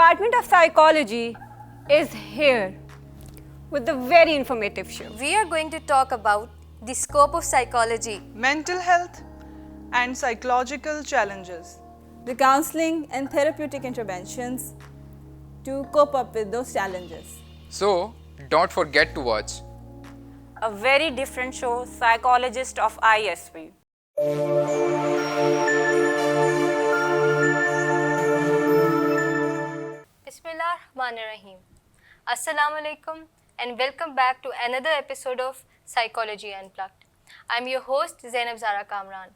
Department of Psychology is here with a very informative show. We are going to talk about the scope of psychology, mental health, and psychological challenges. The counseling and therapeutic interventions to cope up with those challenges. So, don't forget to watch A very different show, Psychologist of ISV. Bismillahirrahmanirrahim. Assalamu alaikum and welcome back to another episode of Psychology Unplugged. I'm your host Zainab Zara Kamran.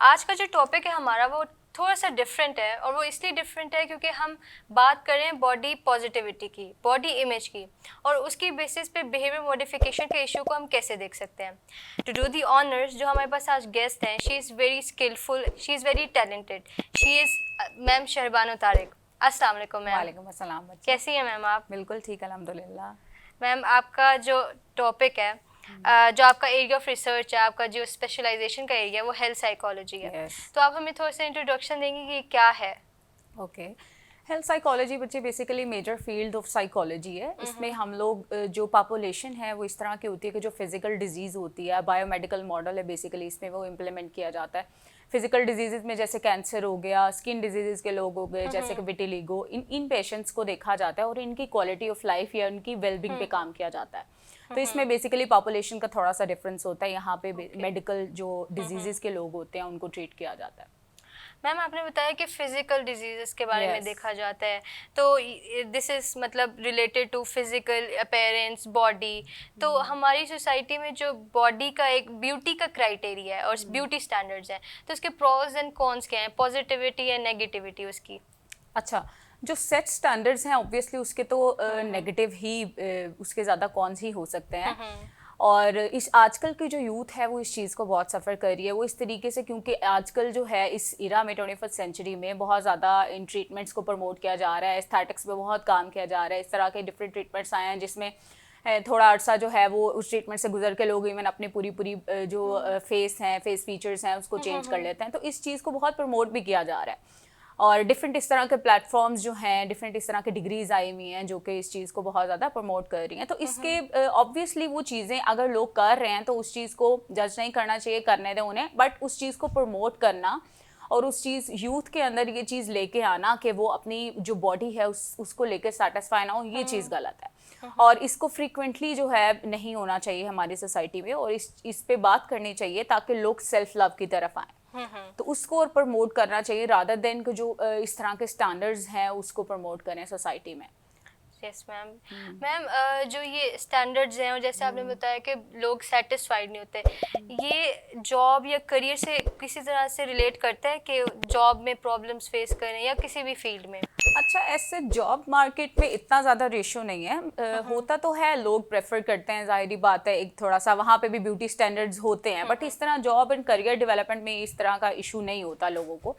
आज का जो topic है हमारा वो थोड़ा सा different है और वो इसलिए डिफरेंट है क्योंकि हम बात कर रहे हैं बॉडी पॉजिटिविटी की, बॉडी इमेज की और उसकी बेसिस पे बिहेवियर मॉडिफिकेशन के इशू को हम कैसे देख सकते हैं. टू डू दी ऑनर्स जो हमारे पास आज गेस्ट हैं, she is very skilful, she is very talented, she is ma'am Shehrbano Tariq. अस्सलाम वालेकुम मैम. वालेकुम अस्सलाम. कैसी हैं मैम आप? बिल्कुल ठीक अल्हम्दुलिल्लाह. मैम आपका जो टॉपिक है, जो आपका एरिया ऑफ रिसर्च है, आपका जो स्पेशलाइजेशन का एरिया है वो हेल्थ साइकोलॉजी है. Yes. तो आप हमें थोड़ा सा इंट्रोडक्शन देंगे कि क्या है? ओके. हेल्थ साइकोलॉजी बच्चे basically major field of psychology है. इसमें हम लोग जो पॉपुलेशन है वो इस तरह की होती है कि जो फिजिकल डिजीज़ होती है, बायोमेडिकल मॉडल है बेसिकली, इसमें वो इम्प्लीमेंट किया जाता है. फिजिकल डिजीज़ में जैसे कैंसर हो गया, स्किन डिजीज़ के लोग हो गए जैसे कि विटिलिगो, इन पेशेंट्स को देखा जाता है और इनकी क्वालिटी ऑफ लाइफ या उनकी वेलबींग पे काम किया जाता है. तो इसमें बेसिकली पॉपुलेशन का थोड़ा सा डिफरेंस होता है. यहाँ पे मेडिकल जो डिजीज़ के लोग होते हैं उनको ट्रीट किया जाता है. मैम आपने बताया कि फिजिकल डिजीज़ के बारे में Yes. देखा जाता है, तो दिस इज़ मतलब related to physical appearance body. तो हमारी सोसाइटी में जो बॉडी का एक ब्यूटी का क्राइटेरिया है और ब्यूटी स्टैंडर्ड्स हैं, तो उसके प्रोज एंड कॉन्स क्या हैं, पॉजिटिविटी या नेगेटिविटी उसकी? अच्छा, जो सेट स्टैंडर्ड्स हैं ऑब्वियसली उसके तो नेगेटिव ही उसके ज़्यादा कॉन्स ही हो सकते हैं. और इस आजकल की जो यूथ है वो इस चीज़ को बहुत सफ़र कर रही है. वो इस तरीके से क्योंकि आजकल जो है इस इरा में 21st सेंचुरी में बहुत ज़्यादा इन ट्रीटमेंट्स को प्रमोट किया जा रहा है, एस्थेटिक्स पे बहुत काम किया जा रहा है. इस तरह के डिफरेंट ट्रीटमेंट्स आए हैं जिसमें थोड़ा अर्सा जो है वो उस ट्रीटमेंट से गुजर के लोग इवन अपने पूरी जो फेस हैं, फेस फीचर्स हैं उसको चेंज कर लेते हैं. तो इस चीज़ को बहुत प्रमोट भी किया जा रहा है और डिफरेंट इस तरह के प्लेटफॉर्म्स जो हैं, डिफरेंट इस तरह के डिग्रीज आई हुई हैं जो कि इस चीज़ को बहुत ज़्यादा प्रमोट कर रही हैं. तो इसके ऑब्वियसली वो चीज़ें अगर लोग कर रहे हैं तो उस चीज़ को जज नहीं करना चाहिए, करने दें उन्हें, बट उस चीज़ को प्रमोट करना और उस चीज़ यूथ के अंदर ये चीज़ लेके आना कि वो अपनी जो बॉडी है उसको लेके सेटिस्फाई ना हो, ये चीज़ गलत है. और इसको फ्रीक्वेंटली जो है नहीं होना चाहिए हमारी सोसाइटी में और इस पे बात करनी चाहिए ताकि लोग सेल्फ लव की तरफ आएँ. तो उसको और प्रमोट करना चाहिए रादर देन कि जो इस तरह के स्टैंडर्ड्स हैं उसको प्रमोट करें सोसाइटी में. Yes ma'am. मैम जो ये स्टैंडर्ड्स हैं और जैसे आपने बताया कि लोग सेटिस्फाइड नहीं होते, ये जॉब या करियर से किसी तरह से रिलेट करता है कि जॉब में प्रॉब्लम्स फेस करें या किसी भी फील्ड में? अच्छा, ऐसे जॉब मार्केट में इतना ज़्यादा रेशो नहीं है. होता तो है, लोग प्रेफर करते हैं, ज़ाहिरी बात है, एक थोड़ा सा वहाँ पे भी ब्यूटी स्टैंडर्ड्स होते हैं, बट इस तरह जॉब एंड करियर डेवलपमेंट में इस तरह का इशू नहीं होता लोगों को.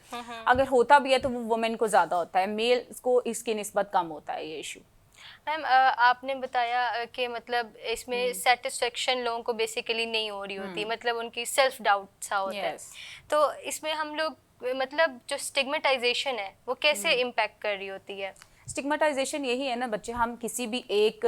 अगर होता भी है तो वो वुमेन को ज़्यादा होता है, मेल को इसकी निस्बत कम होता है ये इशू. मैम आपने बताया कि मतलब इसमें सेटिस्फेक्शन लोगों को बेसिकली नहीं हो रही होती, मतलब उनकी सेल्फ डाउट सा होता है. तो इसमें हम लोग मतलब जो स्टिग्मेटाइजेशन है वो कैसे इम्पैक्ट कर रही होती है? स्टिग्मेटाइजेशन यही है ना बच्चे, हम किसी भी एक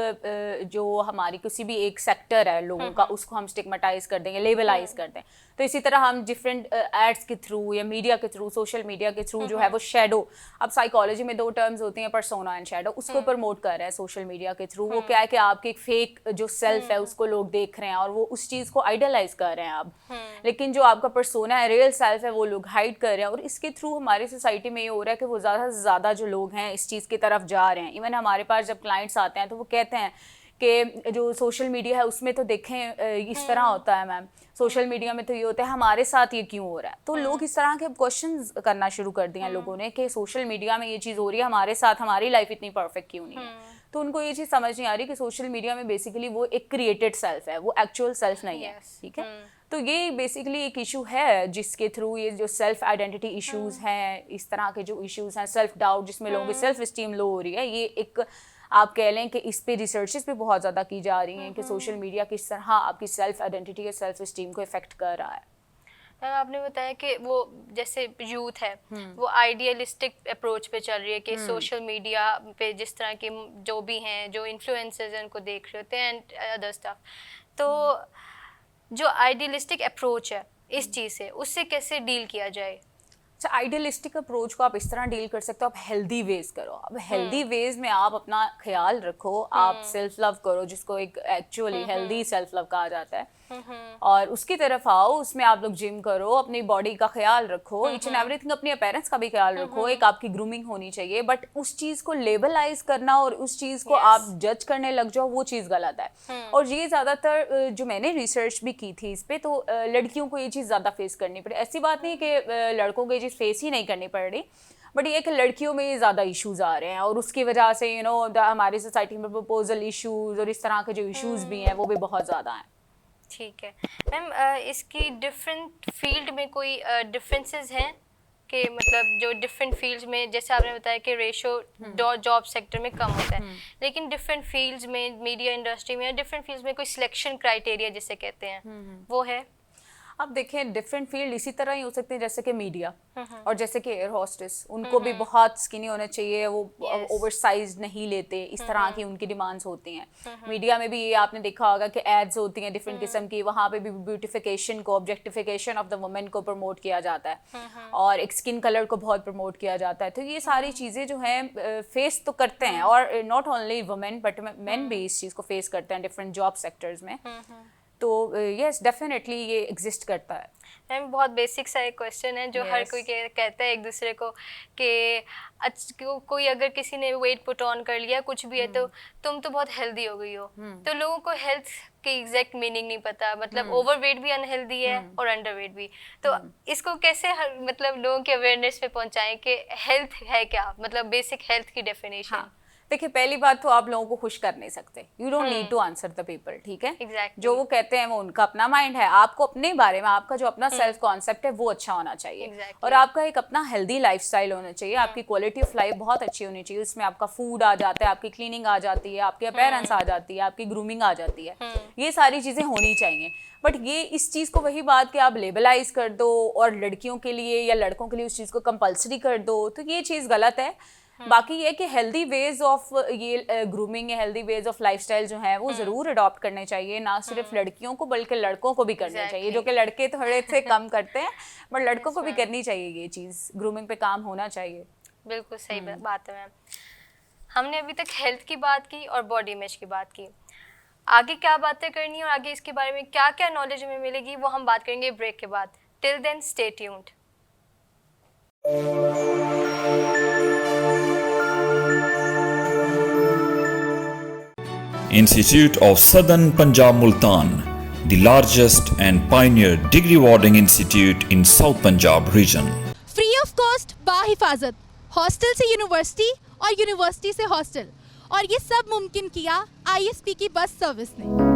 जो हमारी किसी भी एक सेक्टर है लोगों का उसको हम स्टिग्मेटाइज कर देंगे, लेबलाइज कर दें. तो इसी तरह हम डिफरेंट एड्स के थ्रू या मीडिया के थ्रू, सोशल मीडिया के थ्रू जो है वो शेडो, अब साइकोलॉजी में 2 टर्म्स होती हैं, पर्सोना एंड शेडो, उसको प्रमोट कर रहे हैं सोशल मीडिया के थ्रू. वो क्या है कि आपके एक फेक जो सेल्फ है उसको लोग देख रहे हैं और वो उस चीज़ को आइडलाइज कर रहे हैं आप. लेकिन जो आपका पर्सोना है, रियल सेल्फ है, वो लोग हाइड कर रहे हैं और इसके थ्रू हमारी सोसाइटी में ये हो रहा है कि वो ज़्यादा से ज़्यादा जो लोग हैं इस चीज़ की तरफ जा रहे हैं. इवन हमारे पास जब क्लाइंट्स आते हैं तो वो कहते हैं कि जो सोशल मीडिया है उसमें तो देखें इस तरह होता है मैम, सोशल मीडिया में तो ये होता है, हमारे साथ ये क्यों हो रहा है? तो लोग इस तरह के क्वेश्चंस करना शुरू कर दिए हैं लोगों ने कि सोशल मीडिया में ये चीज़ हो रही है, हमारे साथ हमारी लाइफ इतनी परफेक्ट क्यों नहीं है? तो उनको ये चीज़ समझ नहीं आ रही कि सोशल मीडिया में बेसिकली वो एक क्रिएटेड सेल्फ है, वो एक्चुअल सेल्फ नहीं है. ठीक है, तो ये बेसिकली एक इशू है जिसके थ्रू ये जो सेल्फ आइडेंटिटी इश्यूज हैं, इस तरह के जो इश्यूज हैं, सेल्फ डाउट जिसमें लोगों की सेल्फ स्टीम लो हो रही है, ये एक आप कह लें कि इस पे रिसर्चेस भी बहुत ज़्यादा की जा रही हैं कि सोशल मीडिया किस तरह आपकी सेल्फ आइडेंटिटी या सेल्फ स्टीम को इफेक्ट कर रहा है. मैम आपने बताया कि वो जैसे यूथ है वो आइडियलिस्टिक अप्रोच पे चल रही है कि सोशल मीडिया पे जिस तरह के जो भी हैं जो इन्फ्लुएंसर्स हैं उनको देख रहे होते हैं एंड अदर स्टफ, तो जो आइडियलिस्टिक अप्रोच है इस चीज़ से उससे कैसे डील किया जाए? अच्छा, आइडियलिस्टिक अप्रोच को आप इस तरह डील कर सकते हो, आप हेल्दी वेज करो। अब हेल्दी वेज में आप अपना ख्याल रखो, आप सेल्फ लव करो, जिसको एक एक्चुअली हेल्दी सेल्फ लव कहा जाता है, और उसकी तरफ आओ। उसमें आप लोग जिम करो, अपनी बॉडी का ख्याल रखो, ईच एंड एवरीथिंग, अपनी अपीयरेंस का भी ख्याल रखो, एक आपकी ग्रूमिंग होनी चाहिए। बट उस चीज को लेबलाइज करना और उस चीज को आप जज करने लग जाओ, वो चीज गलत है। और ये ज्यादातर जो मैंने रिसर्च भी की थी इस पे, तो लड़कियों को ये चीज ज्यादा फेस करनी पड़ी। ऐसी बात नहीं कि लड़कों को ये चीज फेस ही नहीं करनी पड़ रही, बट ये कि लड़कियों में ज़्यादा इश्यूज आ रहे हैं, और उसकी वजह से हमारी सोसाइटी में प्रपोजल इश्यूज और इस तरह के जो इश्यूज भी हैं वो भी बहुत ज़्यादा हैं। ठीक है मैम, इसकी डिफरेंट फील्ड में कोई डिफरेंसेस हैं कि मतलब जो डिफरेंट फील्ड्स में, जैसे आपने बताया कि रेशो जॉब सेक्टर में कम होता है, लेकिन डिफरेंट फील्ड्स में, मीडिया इंडस्ट्री में या डिफरेंट फील्ड्स में कोई सिलेक्शन क्राइटेरिया जिसे कहते हैं वो है? अब देखें, डिफरेंट फील्ड इसी तरह ही हो सकते हैं जैसे कि मीडिया और जैसे कि एयर होस्टेस, उनको भी बहुत स्किनी होना चाहिए, वो ओवरसाइज नहीं लेते, इस तरह की उनकी डिमांड्स होती हैं। मीडिया में भी ये आपने देखा होगा कि एड्स होती हैं डिफरेंट किस्म की, वहाँ पे भी ब्यूटिफिकेशन को, ऑब्जेक्टिफिकेशन ऑफ द वुमेन को प्रमोट किया जाता है, और एक स्किन कलर को बहुत प्रमोट किया जाता है। तो ये सारी चीज़ें जो हैं फेस तो करते हैं, और not only women but main भी इस चीज़ को फेस करते हैं डिफरेंट जॉब सेक्टर्स में। तो यस, डेफिनेटली ये एग्जिस्ट करता है। मैम बहुत बेसिक सा एक क्वेश्चन है जो हर कोई कहता है एक दूसरे को कि कोई अगर किसी ने वेट पुट ऑन कर लिया कुछ भी है तो तुम तो बहुत हेल्दी हो गई हो, तो लोगों को हेल्थ की एग्जैक्ट मीनिंग नहीं पता, मतलब ओवरवेट भी अनहेल्दी है और अंडरवेट भी। तो इसको कैसे मतलब लोगों के अवेयरनेस पे पहुंचाएं कि हेल्थ है क्या, मतलब बेसिक हेल्थ की डेफिनेशन? देखिए, पहली बात तो आप लोगों को खुश कर नहीं सकते, you don't need to answer the people, ठीक है? Exactly. जो वो कहते हैं वो उनका अपना माइंड है, आपको अपने बारे में, आपका जो अपना सेल्फ कॉन्सेप्ट है वो अच्छा होना चाहिए। Exactly. और आपका एक अपना हेल्दी लाइफस्टाइल होना चाहिए, आपकी क्वालिटी ऑफ लाइफ बहुत अच्छी होनी चाहिए, उसमें आपका फूड आ जाता है, आपकी क्लीनिंग आ जाती है, आपकी अपीयरेंस आ जाती है, आपकी ग्रूमिंग आ जाती है, ये सारी चीज़ें होनी चाहिए। बट ये इस चीज़ को वही बात कि आप लेबलाइज कर दो और लड़कियों के लिए या लड़कों के लिए उस चीज़ को कंपल्सरी कर दो, तो ये चीज़ गलत है। बाकी ये कि हेल्दी वेज ऑफ ये ग्रूमिंग या हेल्दी वेज ऑफ लाइफस्टाइल जो है वो ज़रूर अडॉप्ट करने चाहिए, ना सिर्फ लड़कियों को बल्कि लड़कों को भी करना चाहिए, जो कि लड़के थोड़े से कम करते हैं, बट लड़कों को भी करनी चाहिए ये चीज़, ग्रूमिंग पे काम होना चाहिए। बिल्कुल सही बात है मैम। हमने अभी तक हेल्थ की बात की और बॉडी इमेज की बात की, आगे क्या बातें करनी है और आगे इसके बारे में क्या क्या नॉलेज हमें मिलेगी वो हम बात करेंगे ब्रेक के बाद। Till then stay tuned. Institute of Southern Punjab Multan, the largest and pioneer degree awarding institute in South Punjab region. Free of cost बाहिफाजत, हॉस्टल से यूनिवर्सिटी और यूनिवर्सिटी से हॉस्टल, और ये सब मुमकिन किया ISP की बस सर्विस ने।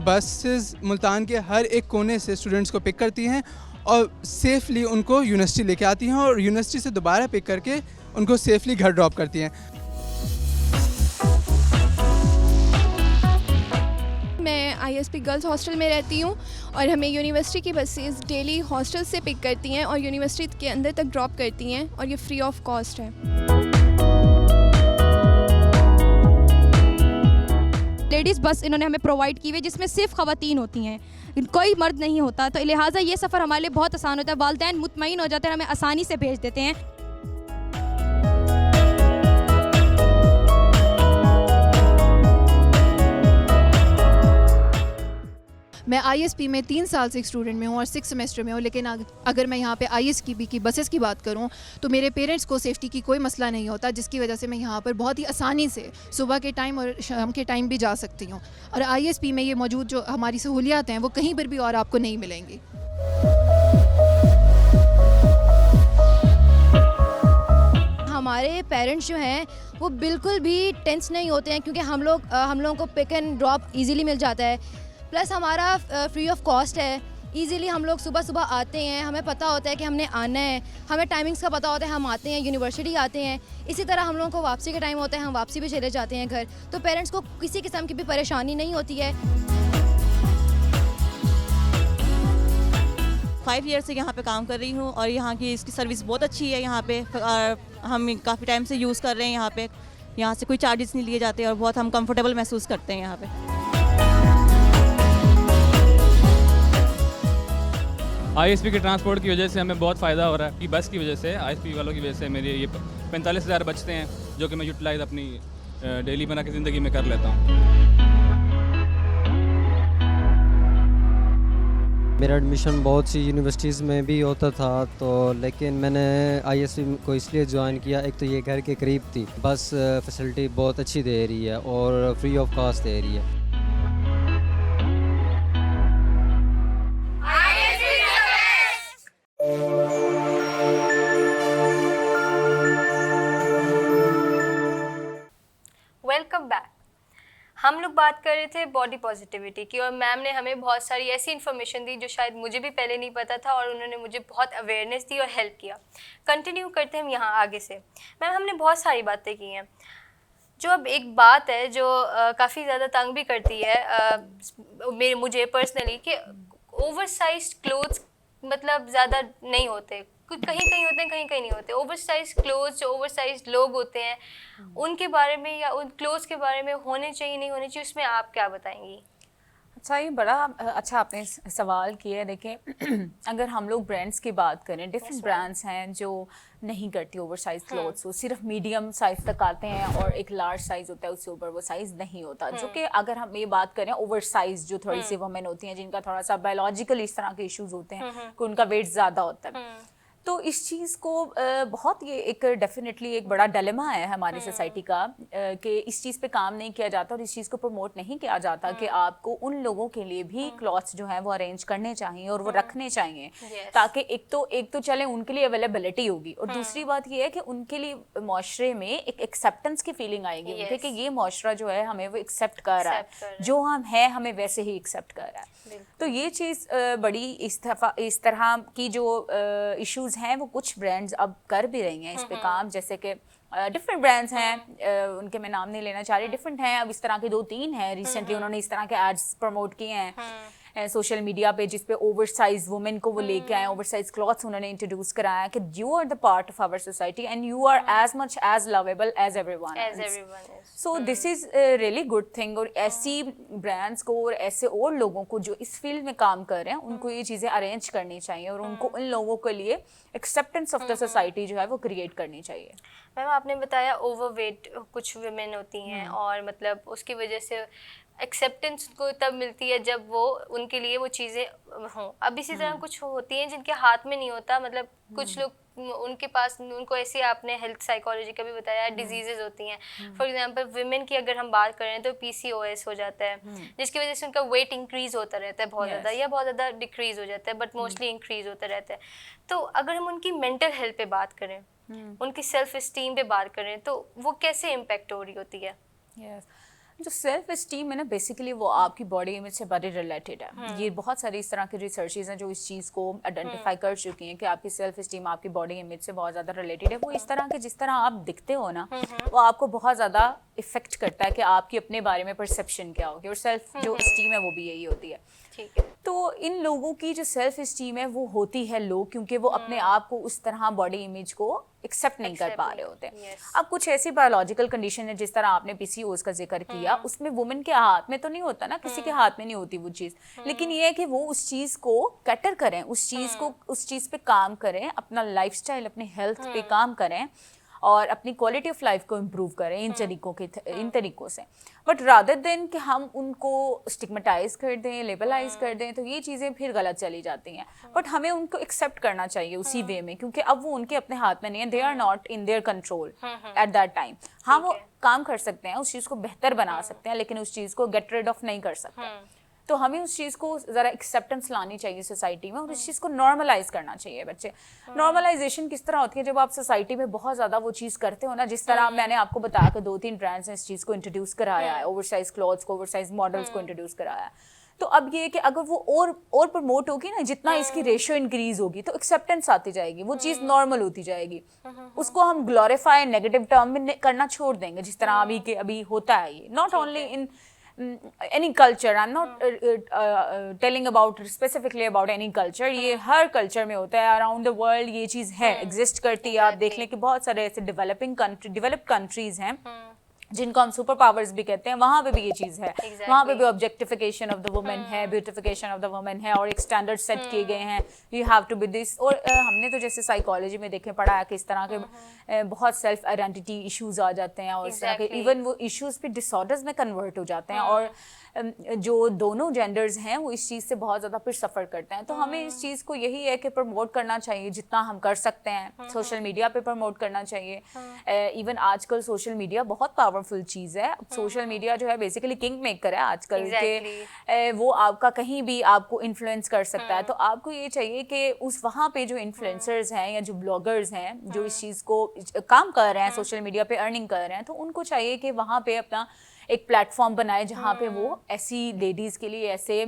बसेस मुल्तान के हर एक कोने से स्टूडेंट्स को पिक करती हैं और सेफली उनको यूनिवर्सिटी लेके आती हैं, और यूनिवर्सिटी से दोबारा पिक करके उनको सेफली घर ड्रॉप करती हैं। मैं ISP गर्ल्स हॉस्टल में रहती हूँ और हमें यूनिवर्सिटी की बसेस डेली हॉस्टल से पिक करती हैं और यूनिवर्सिटी के अंदर तक ड्रॉप करती हैं, और ये फ्री ऑफ कॉस्ट है। लेडीज़ बस इन्होंने हमें प्रोवाइड की हुई जिसमें सिर्फ ख़वातीन होती हैं, कोई मर्द नहीं होता, तो लिहाजा ये सफ़र हमारे लिए बहुत आसान होता है। वालिदैन मुतमईन हो जाते हैं, हमें आसानी से भेज देते हैं। मैं ISP में 3 साल से एक स्टूडेंट में हूँ और 6 सेमेस्टर में हूँ, लेकिन अगर मैं यहाँ पे ISP की बसेस की बात करूँ तो मेरे पेरेंट्स को सेफ़्टी की कोई मसला नहीं होता, जिसकी वजह से मैं यहाँ पर बहुत ही आसानी से सुबह के टाइम और शाम के टाइम भी जा सकती हूँ। और ISP में ये मौजूद जो हमारी सहूलियात हैं वो कहीं पर भी और आपको नहीं मिलेंगी। हमारे पेरेंट्स जो हैं वो बिल्कुल भी टेंस नहीं होते हैं, क्योंकि हम लोगों को पिक एंड ड्रॉप इजीली मिल जाता है, प्लस हमारा फ्री ऑफ कॉस्ट है। ईज़िली हम लोग सुबह सुबह आते हैं, हमें पता होता है कि हमने आना है, हमें टाइमिंग्स का पता होता है, हम आते हैं, यूनिवर्सिटी आते हैं। इसी तरह हम लोगों को वापसी का टाइम होता है, हम वापसी भी चले जाते हैं घर। तो पेरेंट्स को किसी किस्म की भी परेशानी नहीं होती है। 5 ईयर से यहाँ पे काम कर रही हूँ और यहाँ की इसकी सर्विस बहुत अच्छी है। यहाँ पे हम काफ़ी टाइम से यूज़ कर रहे हैं। यहाँ से कोई चार्जेस नहीं लिए जाते और बहुत हम कंफर्टेबल महसूस करते हैं यहाँ पे। आईएसपी के ट्रांसपोर्ट की वजह से हमें बहुत फ़ायदा हो रहा है कि बस की वजह से, आईएसपी वालों की वजह से मेरे ये 45,000 बचते हैं, जो कि मैं यूटिलाइज अपनी डेली बना के ज़िंदगी में कर लेता हूँ। मेरा एडमिशन बहुत सी यूनिवर्सिटीज़ में भी होता था, तो लेकिन मैंने आईएसपी को इसलिए ज्वाइन किया, एक तो ये घर के करीब थी, बस फैसिलिटी बहुत अच्छी दे रही है और फ्री ऑफ कॉस्ट दे रही है। Welcome back. हम लोग बात कर रहे थे बॉडी पॉजिटिविटी की और मैम ने हमें बहुत सारी ऐसी इन्फॉर्मेशन दी जो शायद मुझे भी पहले नहीं पता था और उन्होंने मुझे बहुत अवेयरनेस दी और हेल्प किया। कंटिन्यू करते हैं हम यहाँ आगे से। मैम हमने बहुत सारी बातें की हैं, जो अब एक बात है जो काफ़ी ज़्यादा तंग भी करती है मुझे पर्सनली, कि ओवरसाइज्ड क्लोथ्स मतलब ज़्यादा नहीं होते, कहीं कहीं होते हैं, कहीं कहीं नहीं होते। ओवरसाइज क्लोथ्स, जो ओवरसाइज लोग होते हैं, उनके बारे में या उन क्लोथ्स के बारे में होने चाहिए नहीं होने चाहिए, उसमें आप क्या बताएंगी? अच्छा, ये बड़ा अच्छा आपने सवाल किया है। देखें, अगर हम लोग ब्रांड्स की बात करें, डिफरेंट ब्रांड्स हैं जो नहीं करती ओवरसाइज क्लोथ्स, वो सिर्फ मीडियम साइज तक आते हैं और एक लार्ज साइज होता है, उससे ऊपर वो साइज नहीं होता। जो कि अगर हम ये बात करें ओवरसाइज, जो थोड़ी सी वुमेन होती हैं जिनका थोड़ा सा बायोलॉजिकल इस तरह के इश्यूज होते हैं कि उनका वेट ज़्यादा होता है, तो इस चीज़ को बहुत ये एक डेफिनेटली एक बड़ा डिलेमा है हमारी सोसाइटी का, कि इस चीज़ पे काम नहीं किया जाता और इस चीज़ को प्रमोट नहीं किया जाता कि आपको उन लोगों के लिए भी क्लॉथ्स जो हैं वो अरेंज करने चाहिए और वो रखने चाहिए, ताकि एक तो चले उनके लिए अवेलेबिलिटी होगी और दूसरी बात ये है कि उनके लिए माशरे में एक एक्सेप्टेंस की फीलिंग आएगी उनके कि ये माशरा जो है हमें वो एक्सेप्ट कर रहा है, जो हम हैं हमें वैसे ही एक्सेप्ट कर रहा है। तो ये चीज़ बड़ी इस तरह की जो इश्यूज हैं वो कुछ ब्रांड्स अब कर भी रही हैं इस पे काम, जैसे कि डिफरेंट ब्रांड्स हैं, उनके मैं नाम नहीं लेना चाह रही, डिफरेंट हैं। अब इस तरह के 2-3 हैं रिसेंटली उन्होंने इस तरह के एड्स प्रमोट किए हैं सोशल मीडिया पे, जिसपे ओवरसाइज वुमेन को वो लेके आए, ओवरसाइज क्लॉथ्स उन्होंने इंट्रोड्यूस कराया कि you are the part of our society and you are as much as lovable as everyone. So this is really good thing. और ऐसी ब्रांड्स को और ऐसे और लोगों को जो इस फील्ड में काम कर रहे हैं उनको ये चीज़ें अरेंज करनी चाहिए और उनको उन लोगों के लिए एक्सेप्टेंस ऑफ द सोसाइटी जो है वो क्रिएट करनी चाहिए। मैम आपने बताया ओवरवेट कुछ वुमेन होती हैं और मतलब उसकी वजह से एक्सेप्टेंस को तब मिलती है जब वो उनके लिए वो चीज़ें हों। अब इसी तरह कुछ होती हैं जिनके हाथ में नहीं होता, मतलब कुछ लोग उनके पास, उनको ऐसे आपने हेल्थ साइकोलॉजी का भी बताया, डिजीजेज होती हैं। फॉर एग्जांपल वुमेन की अगर हम बात करें तो PCOS हो जाता है, जिसकी वजह से उनका वेट इंक्रीज होता रहता है बहुत ज़्यादा, या बहुत ज़्यादा डिक्रीज हो जाता है, बट मोस्टली इंक्रीज होता रहता है। तो अगर हम उनकी मेंटल हेल्थ पे बात करें, उनकी सेल्फ इस्टीम पे बात करें, तो वो कैसे इम्पेक्ट हो रही होती है? जो सेल्फ इस्टीम है ना, बेसिकली वो आपकी बॉडी इमेज से बड़ी रिलेटेड है। ये बहुत सारी इस तरह की रिसर्चेज हैं जो इस चीज़ को आइडेंटिफाई कर चुकी हैं कि आपकी सेल्फ इस्टीम आपकी बॉडी इमेज से बहुत ज़्यादा रिलेटेड है। वो इस तरह के जिस तरह आप दिखते हो ना, वो आपको बहुत ज़्यादा इफेक्ट करता है कि आपकी अपने बारे में परसेप्शन क्या होगी, और सेल्फ जो इस्टीम है वो भी यही होती है। ठीक है। तो इन लोगों की जो सेल्फ इस्टीम है वो होती है लो, क्योंकि वो अपने आप को उस तरह बॉडी इमेज को एक्सेप्ट नहीं कर पा रहे होते। अब कुछ ऐसी बायोलॉजिकल कंडीशन है, जिस तरह आपने PCOS का जिक्र किया, उसमें वुमेन के हाथ में तो नहीं होता ना, किसी के हाथ में नहीं होती वो चीज़, लेकिन ये है कि वो उस चीज़ को कैटर करें, उस चीज़ पे काम करें, अपना लाइफस्टाइल, अपनी हेल्थ पे काम करें और अपनी क्वालिटी ऑफ लाइफ को इम्प्रूव करें इन तरीकों से। बट रादर देन कि हम उनको स्टिग्मेटाइज कर दें, लेबलाइज कर दें, तो ये चीज़ें फिर गलत चली जाती हैं। बट हमें उनको एक्सेप्ट करना चाहिए उसी वे में, क्योंकि अब वो उनके अपने हाथ में नहीं है, they are not in their control at that time. हाँ, वो काम कर सकते हैं, उस चीज़ को बेहतर बना सकते हैं, लेकिन उस चीज़ को गेट रिड ऑफ नहीं कर सकते। तो हमें उस चीज़ को ज़रा एक्सेप्टेंस लानी चाहिए सोसाइटी में और उस चीज़ को नॉर्मलाइज करना चाहिए बच्चे। नॉर्मलाइजेशन किस तरह होती है? जब आप सोसाइटी में बहुत ज़्यादा वो चीज़ करते हो ना, जिस तरह मैंने आपको बताया कि 2-3 ब्रांड्स ने इस चीज़ को इंट्रोड्यूस कराया है, ओवरसाइज क्लॉथ्स को, ओवरसाइज मॉडल्स को इंट्रोड्यूस कराया है। तो अब ये है कि अगर वो और प्रमोट होगी ना, जितना इसकी रेशियो इंक्रीज होगी तो एक्सेप्टेंस आती जाएगी, वो चीज़ नॉर्मल होती जाएगी। उसको हम ग्लोरीफाई नेगेटिव टर्म में करना छोड़ देंगे, जिस तरह अभी होता है ये। Not only in any culture, I'm not telling about specifically about any culture, ये हर कल्चर में होता है अराउंड द वर्ल्ड, ये चीज़ है, एग्जिस्ट करती है। आप देख लें कि बहुत सारे ऐसे डेवलप्ड कंट्रीज हैं जिनको हम सुपर पावर्स भी कहते हैं, वहाँ पे भी ये चीज़ है। वहाँ पे भी ऑब्जेक्टिफिकेशन ऑफ द वुमेन है, ब्यूटिफिकेशन ऑफ द वुमेन है, और एक स्टैंडर्ड सेट किए गए हैं, you have to be this. और हमने तो जैसे साइकोलॉजी में देखें पढ़ा है कि इस तरह के बहुत सेल्फ आइडेंटिटी इश्यूज आ जाते हैं, और इस तरह के इवन वो इश्यूज भी डिसऑर्डर्स में कन्वर्ट हो जाते हैं, और जो दोनों जेंडर्स हैं वो इस चीज़ से बहुत ज़्यादा फिर सफ़र करते हैं। तो हमें इस चीज़ को यही है कि प्रमोट करना चाहिए जितना हम कर सकते हैं, सोशल मीडिया पे प्रमोट करना चाहिए। इवन आजकल सोशल मीडिया बहुत पावरफुल चीज़ है। सोशल मीडिया जो है बेसिकली किंग मेकर है आजकल के, वो आपका कहीं भी आपको इन्फ्लुएंस कर सकता है। तो आपको ये चाहिए कि उस वहाँ पे जो इन्फ्लुएंसर्स हैं या जो ब्लॉगर्स हैं जो इस चीज़ को काम कर रहे हैं, सोशल मीडिया पे अर्निंग कर रहे हैं, तो उनको चाहिए कि वहाँ पे अपना एक प्लेटफॉर्म बनाए जहाँ पे वो ऐसी लेडीज़ के लिए, ऐसे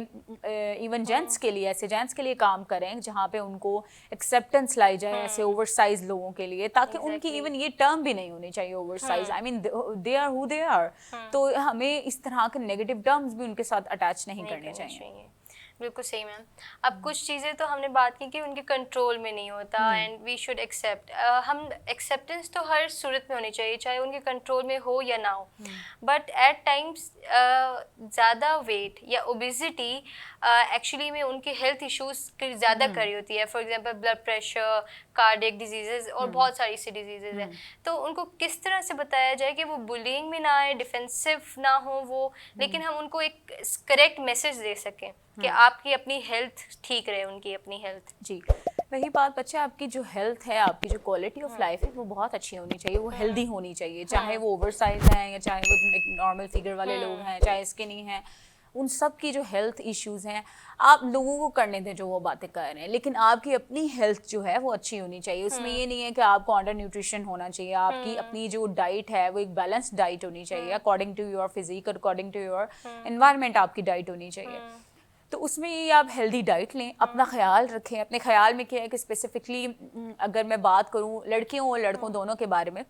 इवन जेंट्स के लिए, ऐसे जेंट्स के लिए काम करें जहाँ पे उनको एक्सेप्टेंस लाई जाए ऐसे ओवरसाइज लोगों के लिए, ताकि उनकी इवन ये टर्म भी नहीं होनी चाहिए oversize. I mean they are who they are. तो हमें इस तरह के नेगेटिव टर्म्स भी उनके साथ अटैच नहीं करने चाहिए। बिल्कुल सही मैम। अब कुछ चीज़ें तो हमने बात की कि उनके कंट्रोल में नहीं होता, एंड वी शुड एक्सेप्ट। हम एक्सेप्टेंस तो हर सूरत में होनी चाहिए, चाहे उनके कंट्रोल में हो या ना हो। बट एट टाइम्स ज़्यादा वेट या ओबेसिटी एक्चुअली में उनके हेल्थ इश्यूज ज़्यादा कर रही होती है। For example blood pressure, cardiac diseases और बहुत सारी सी डिजीजेज हैं। तो उनको किस तरह से बताया जाए कि वो बुलिंग में ना आए, डिफेंसिव ना हो वो, लेकिन हम उनको एक करेक्ट मैसेज दे सकें कि आपकी अपनी हेल्थ ठीक रहे, उनकी अपनी हेल्थ। जी, वही बात बच्चे, आपकी जो हेल्थ है, आपकी जो क्वालिटी ऑफ लाइफ है वो बहुत अच्छी होनी चाहिए, वो हेल्दी होनी चाहिए। चाहे वो ओवरसाइज हैं या चाहे वो नॉर्मल फिगर वाले लोग हैं, चाहे स्किनी हैं, उन सब की जो हेल्थ इश्यूज हैं आप लोगों को करने दें जो वो बातें कर रहे हैं, लेकिन आपकी अपनी हेल्थ जो है वो अच्छी होनी चाहिए। उसमें ये नहीं है कि आपको अंडर न्यूट्रिशन होना चाहिए, आपकी अपनी जो डाइट है वो एक बैलेंस्ड डाइट होनी चाहिए, according to your physique, according to your environment आपकी डाइट होनी चाहिए। तो उसमें ये आप हेल्दी डाइट लें, अपना ख्याल रखें। अपने ख्याल में क्या है कि स्पेसिफिकली अगर मैं बात करूँ लड़कियों और लड़कों दोनों के बारे में,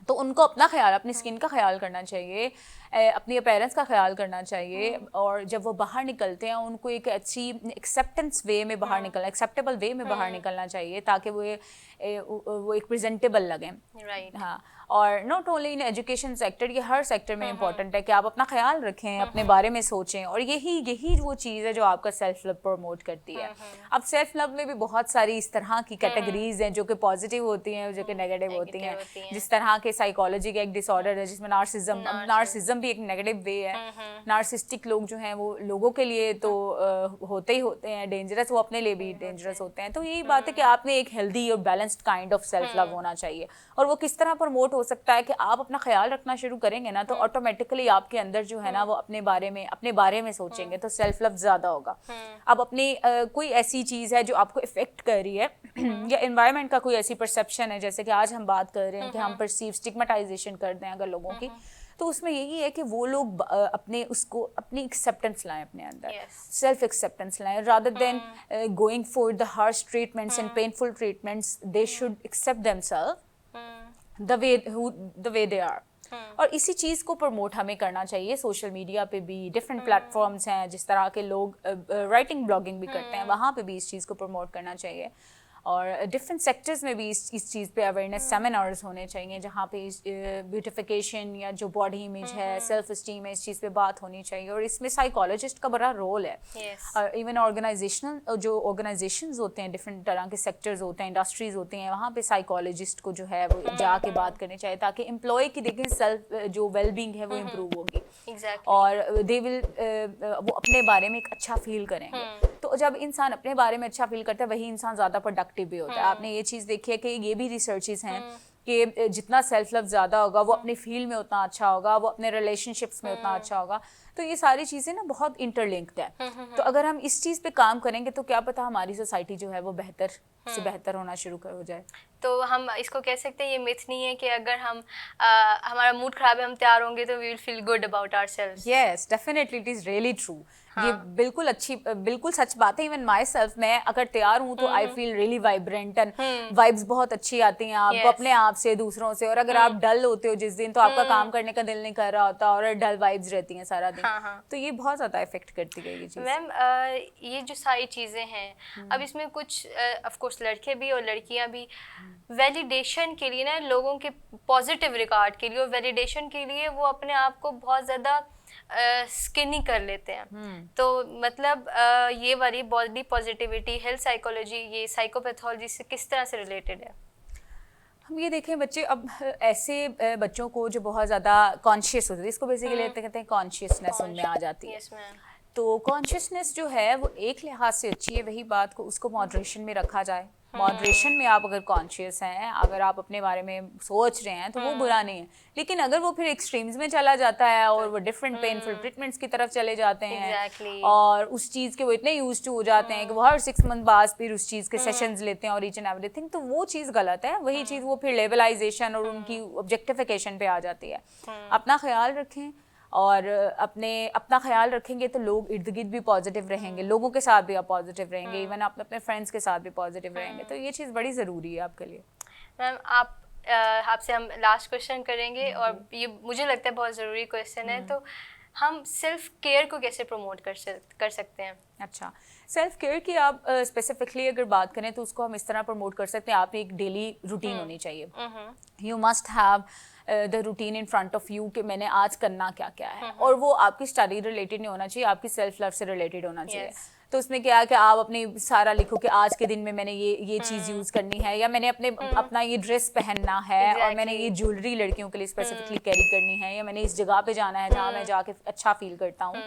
तो उनको अपना ख्याल, अपनी स्किन का ख्याल करना चाहिए, अपनी अपीयरेंस का ख्याल करना चाहिए, और जब वो बाहर निकलते हैं उनको एक अच्छी एक्सेप्टेंस वे में बाहर निकलना, एक्सेप्टेबल वे में बाहर निकलना चाहिए, ताकि वो एक प्रेजेंटेबल लगें। राइट। हाँ, और not only in education sector, ये हर सेक्टर में इंपॉर्टेंट है कि आप अपना ख्याल रखें, अपने बारे में सोचें, और यही वो चीज़ है जो आपका सेल्फ लव प्रमोट करती है। अब सेल्फ लव में भी बहुत सारी इस तरह की कैटेगरीज हैं जो कि पॉजिटिव होती हैं, जो कि नेगेटिव होती हैं। जिस तरह के साइकोलॉजी का एक डिसऑर्डर है जिसमें नार्सिज्म भी एक नेगेटिव वे है। नार्सिस्टिक लोग जो हैं वो लोगों के लिए तो होते ही होते हैं डेंजरस, वो अपने लिए भी डेंजरस होते हैं। तो यही बात है कि आपने एक हेल्दी और balanced kind of self love होना चाहिए। और वो किस तरह प्रमोट हो सकता है कि आप अपना ख्याल रखना शुरू करेंगे ना, तो ऑटोमेटिकली आपके अंदर जो है ना वो अपने बारे में सोचेंगे, तो सेल्फ लव ज़्यादा होगा। अब अपनी कोई ऐसी चीज़ है जो आपको इफेक्ट कर रही है या एनवायरनमेंट का कोई ऐसी परसेप्शन है, जैसे कि आज हम बात कर रहे हैं कि हम परसीव स्टिग्मेटाइजेशन करते हैं अगर लोगों की, तो उसमें यही है कि वो लोग अपनी एक्सेप्टेंस लाएं अपने अंदर, सेल्फ एक्सेप्टेंस लाएं, rather than going for the harsh treatments and painful treatments, they should accept themselves the way they are। और इसी चीज़ को प्रमोट हमें करना चाहिए। सोशल मीडिया पे भी डिफरेंट प्लेटफॉर्म्स हैं, जिस तरह के लोग राइटिंग ब्लॉगिंग भी करते हैं, वहाँ पे भी इस चीज़ को प्रमोट करना चाहिए। और डिफरेंट सेक्टर्स में भी इस चीज़ पे अवेयरनेस सेमिनार्स होने चाहिए, जहाँ पे ब्यूटिफिकेशन या जो बॉडी इमेज है, सेल्फ इस्टीम है, इस चीज़ पे बात होनी चाहिए। और इसमें साइकोलॉजिस्ट का बड़ा रोल है। और इवन ऑर्गेनाइजेशंस होते हैं, डिफरेंट तरह के सेक्टर्स होते हैं, इंडस्ट्रीज होती हैं, वहाँ पे साइकोलॉजिस्ट को जो है वो जाके बात करनी चाहिए, ताकि एम्प्लॉय की देखें सेल्फ जो वेलबींग है वो इम्प्रूव होगी। और दे विल वो अपने बारे में एक अच्छा फील करेंगे। तो जब इंसान अपने बारे में अच्छा फील करता है वही इंसान ज़्यादा प्रोडक्टिव भी होता है। आपने ये चीज़ देखी है कि ये भी रिसर्चेस हैं कि जितना सेल्फ लव ज़्यादा होगा वो अपने फील्ड में उतना अच्छा होगा, वो अपने रिलेशनशिप्स में उतना अच्छा होगा। तो ये सारी चीज़ें ना बहुत इंटरलिंक्ड है। तो अगर हम इस चीज़ पे काम करेंगे तो क्या पता हमारी सोसाइटी जो है वो बेहतर से बेहतर होना शुरू हो जाए। तो हम इसको कह सकते हैं ये मिथ नहीं है कि अगर हम हमारा मूड खराब है हम तैयार होंगे तो we will feel good about ourselves. Yes definitely it is really true. ये बिल्कुल सच बात है। इवन माई सेल्फ, मैं अगर तैयार हूँ तो I feel really vibrant and vibes बहुत अच्छी आती हैं आपको अपने आप से, दूसरों से। और अगर आप डल होते हो जिस दिन तो आपका काम करने का दिल नहीं कर रहा होता और डल वाइब्स रहती हैं सारा दिन। तो ये बहुत ज़्यादा इफेक्ट करती है ये चीज़। मैम ये जो सारी चीज़ें हैं अब इसमें कुछ ऑफ कोर्स लड़के भी और लड़कियां भी वैलिडेशन के लिए ना, लोगों के पॉजिटिव रिकॉर्ड के लिए और वैलिडेशन के लिए वो अपने आप को बहुत ज़्यादा स्किनी कर लेते हैं। तो मतलब ये वाली बॉडी पॉजिटिविटी, हेल्थ साइकोलॉजी, ये साइकोपैथोलॉजी से किस तरह से रिलेटेड है? हम ये देखें बच्चे, अब ऐसे बच्चों को जो बहुत ज़्यादा कॉन्शियस होते हैं, इसको बेसिकली कहते हैं कॉन्शियसनेस उनमें आ जाती है। तो कॉन्शियसनेस जो है वो एक लिहाज से अच्छी है, वही बात को उसको मॉडरेशन में रखा जाए। मॉडरेशन में आप अगर कॉन्शियस हैं, अगर आप अपने बारे में सोच रहे हैं तो वो बुरा नहीं है। लेकिन अगर वो फिर एक्सट्रीम्स में चला जाता है और वो डिफरेंट पेनफुल ट्रीटमेंट्स की तरफ चले जाते हैं और उस चीज़ के वो इतने यूज टू हो जाते हैं कि वो हर 6 मंथ बाद फिर उस चीज़ के सेशंस लेते हैं और ईच एंड एवरीथिंग, तो वो चीज़ गलत है। वही चीज़ वो फिर लेवलाइजेशन और उनकी ऑब्जेक्टिफिकेशन पे आ जाती है। अपना ख्याल रखें और अपना ख्याल रखेंगे तो लोग इर्द गिर्द भी पॉजिटिव रहेंगे, लोगों के साथ भी आप पॉजिटिव रहेंगे, इवन आप अपने फ्रेंड्स के साथ भी पॉजिटिव रहेंगे। तो ये चीज़ बड़ी ज़रूरी है आपके लिए। मैम आपसे हम लास्ट क्वेश्चन करेंगे और ये मुझे लगता है बहुत ज़रूरी क्वेश्चन है। तो हम सेल्फ केयर को कैसे प्रमोट कर सकते हैं? अच्छा, सेल्फ केयर की आप स्पेसिफिकली अगर बात करें तो उसको हम इस तरह प्रमोट कर सकते हैं, आप एक डेली रूटीन होनी चाहिए। You must have the routine in front of you कि मैंने आज करना क्या क्या है। और वो आपकी स्टडी रिलेटेड नहीं होना चाहिए, आपकी सेल्फ लव से रिलेटेड होना चाहिए। तो उसमें क्या है कि आप अपनी सारा लिखो कि आज के दिन में मैंने ये चीज़ यूज़ करनी है, या मैंने अपना ये ड्रेस पहनना है और मैंने ये ज्वेलरी लड़कियों के लिए स्पेसिफिकली कैरी करनी है, या मैंने इस जगह पे जाना है जहाँ मैं जाके अच्छा फील करता हूँ।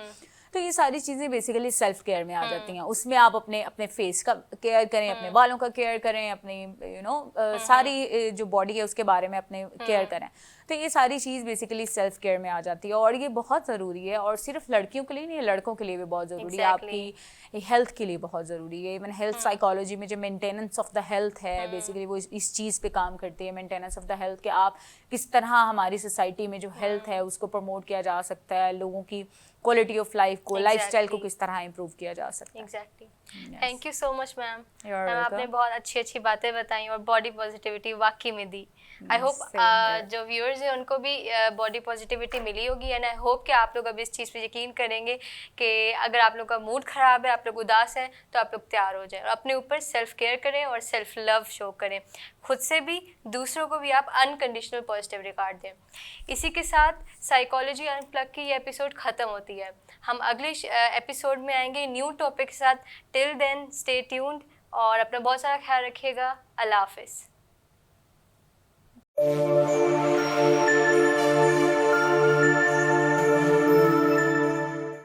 तो ये सारी चीज़ें बेसिकली सेल्फ केयर में आ जाती हैं। उसमें आप अपने फेस का केयर करें, अपने बालों का केयर करें, अपनी सारी जो बॉडी है उसके बारे में अपने केयर करें। तो ये सारी चीज़ बेसिकली सेल्फ केयर में आ जाती है और ये बहुत ज़रूरी है। और सिर्फ लड़कियों के लिए नहीं, लड़कों के लिए भी बहुत ज़रूरी है, आपकी हेल्थ के लिए बहुत ज़रूरी है। इवन हेल्थ साइकोलॉजी में जो मेंटेनेंस ऑफ द हेल्थ है, बेसिकली वो इस चीज़ पे काम करती है, मेंटेनेंस ऑफ द हेल्थ, कि आप किस तरह हमारी सोसाइटी में जो हेल्थ है उसको प्रमोट किया जा सकता है, लोगों की क्वालिटी ऑफ लाइफ को, लाइफस्टाइल को किस तरह इम्प्रूव किया जा सकता है। Exactly. Thank you so much ma'am. आपने बहुत अच्छी बातें बताई और बॉडी पॉजिटिविटी वाकई में दी। आई होप जो व्यूअर्स हैं उनको भी बॉडी पॉजिटिविटी मिली होगी एंड आई होप कि आप लोग अब इस चीज़ पे यकीन करेंगे कि अगर आप लोग का मूड ख़राब है, आप लोग उदास हैं, तो आप लोग तैयार हो जाएं और अपने ऊपर सेल्फ केयर करें और सेल्फ लव शो करें। खुद से भी, दूसरों को भी आप अनकंडीशनल पॉजिटिव रिकॉर्ड दें। इसी के साथ साइकोलॉजी अनप्लग की ये एपिसोड ख़त्म होती है। हम अगले एपिसोड में आएंगे न्यू टॉपिक के साथ। टिल देन स्टे ट्यून्ड और अपना बहुत सारा ख्याल रखिएगा। अल्लाह हाफिज़।